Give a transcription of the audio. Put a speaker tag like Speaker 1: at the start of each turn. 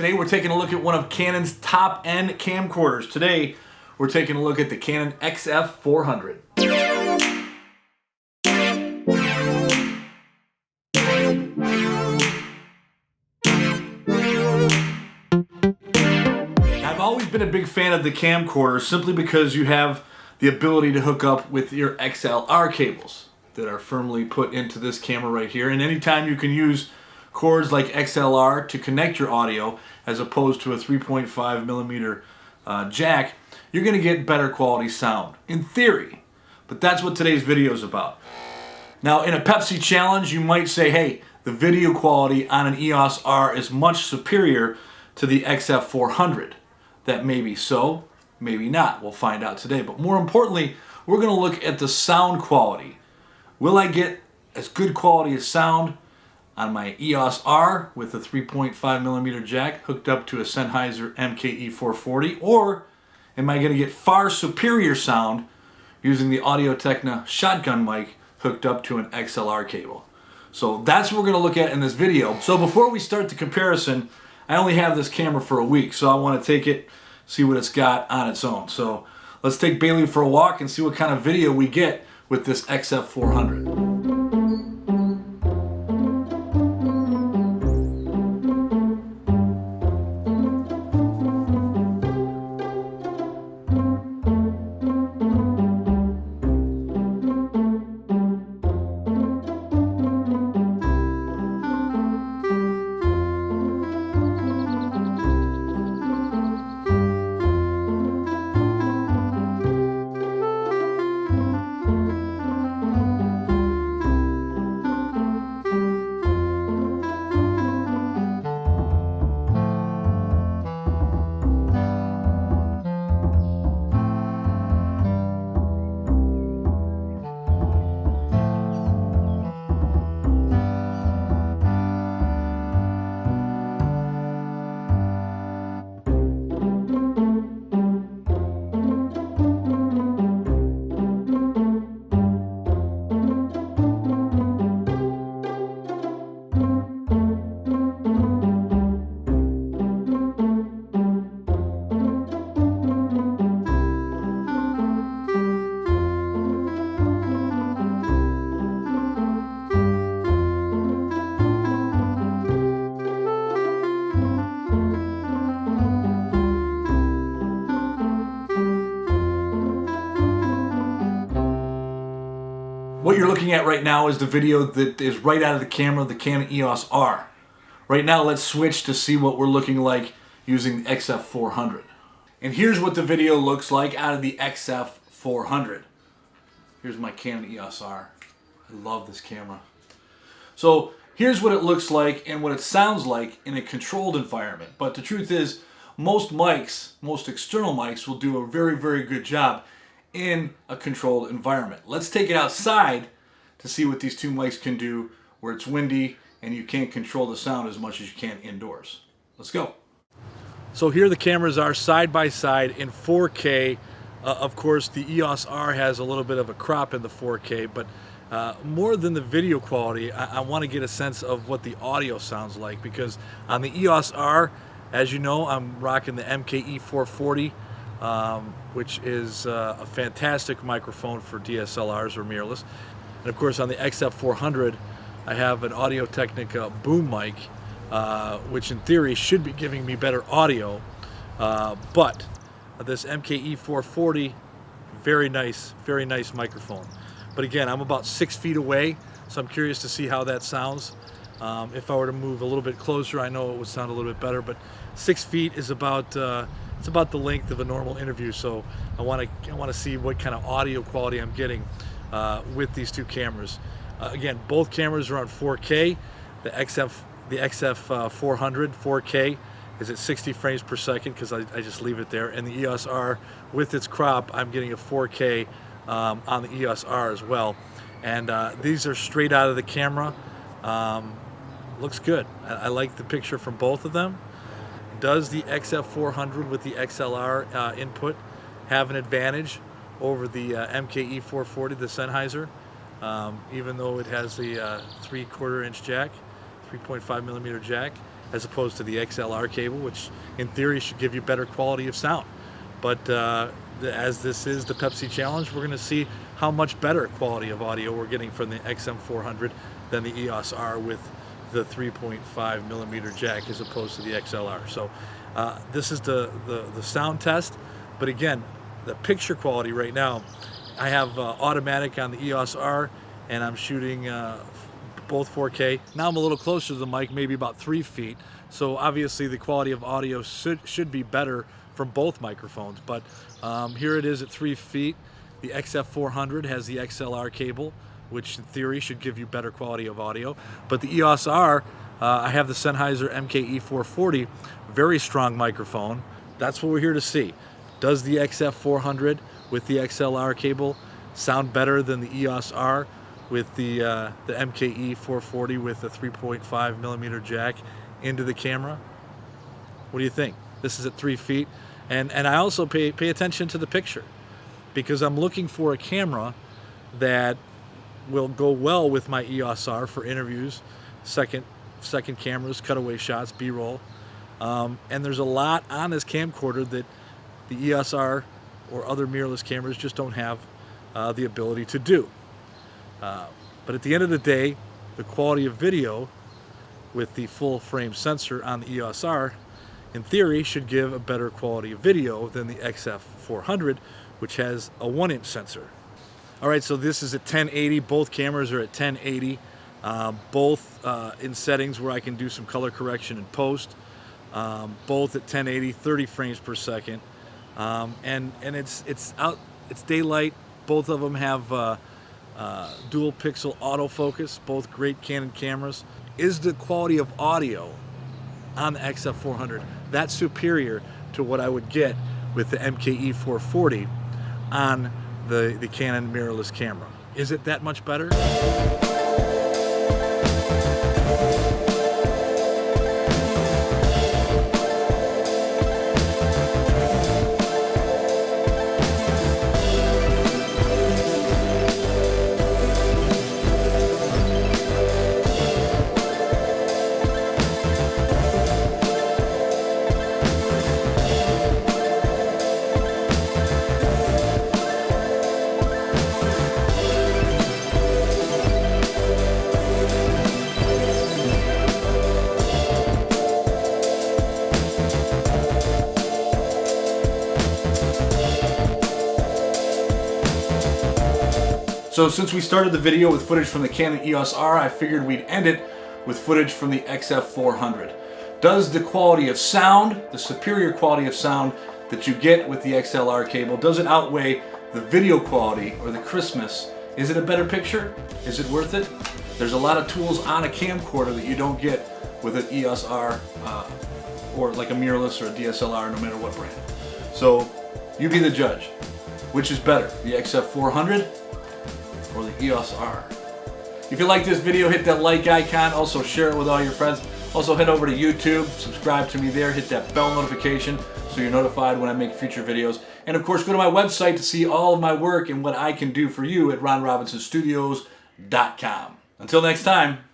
Speaker 1: Today we're taking a look at one of Canon's top-end camcorders. Today we're taking a look at the Canon XF400. I've always been a big fan of the camcorder simply because you have the ability to hook up with your XLR cables that are firmly put into this camera right here, and anytime you can use cords like XLR to connect your audio as opposed to a 3.5 millimeter jack, you're going to get better quality sound, in theory. But that's what today's video is about. Now, in a Pepsi challenge, you might say, hey, the video quality on an EOS R is much superior to the XF400. That may be so, maybe not. We'll find out today. But more importantly, we're going to look at the sound quality. Will I get as good quality as sound on my EOS R with a 3.5 millimeter jack hooked up to a Sennheiser MKE440, or am I going to get far superior sound using the Audio-Technica shotgun mic hooked up to an XLR cable? So that's what we're going to look at in this video. So before we start the comparison, I only have this camera for a week, so I want to take it, see what it's got on its own. So let's take Bailey for a walk and see what kind of video we get with this XF400. What you're looking at right now is the video that is right out of the camera of the Canon EOS R. Right now, let's switch to see what we're looking like using the XF400. And here's what the video looks like out of the XF400. Here's my Canon EOS R. I love this camera. So here's what it looks like and what it sounds like in a controlled environment. But the truth is, most mics, most external mics, will do a very, very good job in a controlled environment. Let's take it outside to see what these two mics can do where it's windy and you can't control the sound as much as you can indoors. Let's go. So here the cameras are side by side in 4K. Of course, the EOS R has a little bit of a crop in the 4K, but more than the video quality, I want to get a sense of what the audio sounds like, because on the EOS R, as you know, I'm rocking the MKE440, which is a fantastic microphone for DSLRs or mirrorless. And of course on the XF400 I have an Audio-Technica boom mic, which in theory should be giving me better audio, but this MKE440, very nice microphone. But again, I'm about 6 feet away, so I'm curious to see how that sounds. If I were to move a little bit closer, I know it would sound a little bit better, but 6 feet is about it's about the length of a normal interview, so I want to see what kind of audio quality I'm getting with these two cameras. Again, both cameras are on 4K. The XF400 4K is at 60 frames per second because I just leave it there, and the EOS R with its crop, I'm getting a 4K on the EOS R as well. And these are straight out of the camera. Looks good. I like the picture from both of them. Does the XF400 with the XLR input have an advantage over the MKE440, the Sennheiser? Even though it has the 3/4 inch jack, 3.5 millimeter jack, as opposed to the XLR cable, which in theory should give you better quality of sound. But as this is the Pepsi Challenge, we're going to see how much better quality of audio we're getting from the XM400 than the EOS R with the 3.5 millimeter jack as opposed to the XLR. So this is the sound test. But again, the picture quality right now, I have automatic on the EOS R, and I'm shooting both 4K. Now I'm a little closer to the mic, maybe about 3 feet. So obviously the quality of audio should be better from both microphones. But here it is at 3 feet. The XF400 has the XLR cable, which in theory should give you better quality of audio. But the EOS R, I have the Sennheiser MK-E440, very strong microphone. That's what we're here to see. Does the XF400 with the XLR cable sound better than the EOS R with the MK-E440 with the 3.5 millimeter jack into the camera? What do you think? This is at 3 feet. And I also pay attention to the picture, because I'm looking for a camera that will go well with my EOS R for interviews, second cameras, cutaway shots, B-roll. And there's a lot on this camcorder that the EOS R or other mirrorless cameras just don't have the ability to do. But at the end of the day, the quality of video with the full frame sensor on the EOS R, in theory, should give a better quality of video than the XF400, which has a 1-inch sensor. All right, so this is at 1080. Both cameras are at 1080. Both in settings where I can do some color correction in post. Both at 1080, 30 frames per second. And it's daylight. Both of them have dual pixel autofocus. Both great Canon cameras. Is the quality of audio on the XF400 that superior to what I would get with the MK-E440 on the Canon mirrorless camera? Is it that much better? So since we started the video with footage from the Canon EOS R, I figured we'd end it with footage from the XF400. Does the quality of sound, the superior quality of sound that you get with the XLR cable, does it outweigh the video quality or the crispness? Is it a better picture? Is it worth it? There's a lot of tools on a camcorder that you don't get with an EOS R or like a mirrorless or a DSLR, no matter what brand. So you be the judge. Which is better, the XF400 or the EOS R? If you like this video, hit that like icon. Also share it with all your friends. Also head over to YouTube, subscribe to me there, hit that bell notification so you're notified when I make future videos. And of course, go to my website to see all of my work and what I can do for you at ronrobinsonstudios.com. Until next time.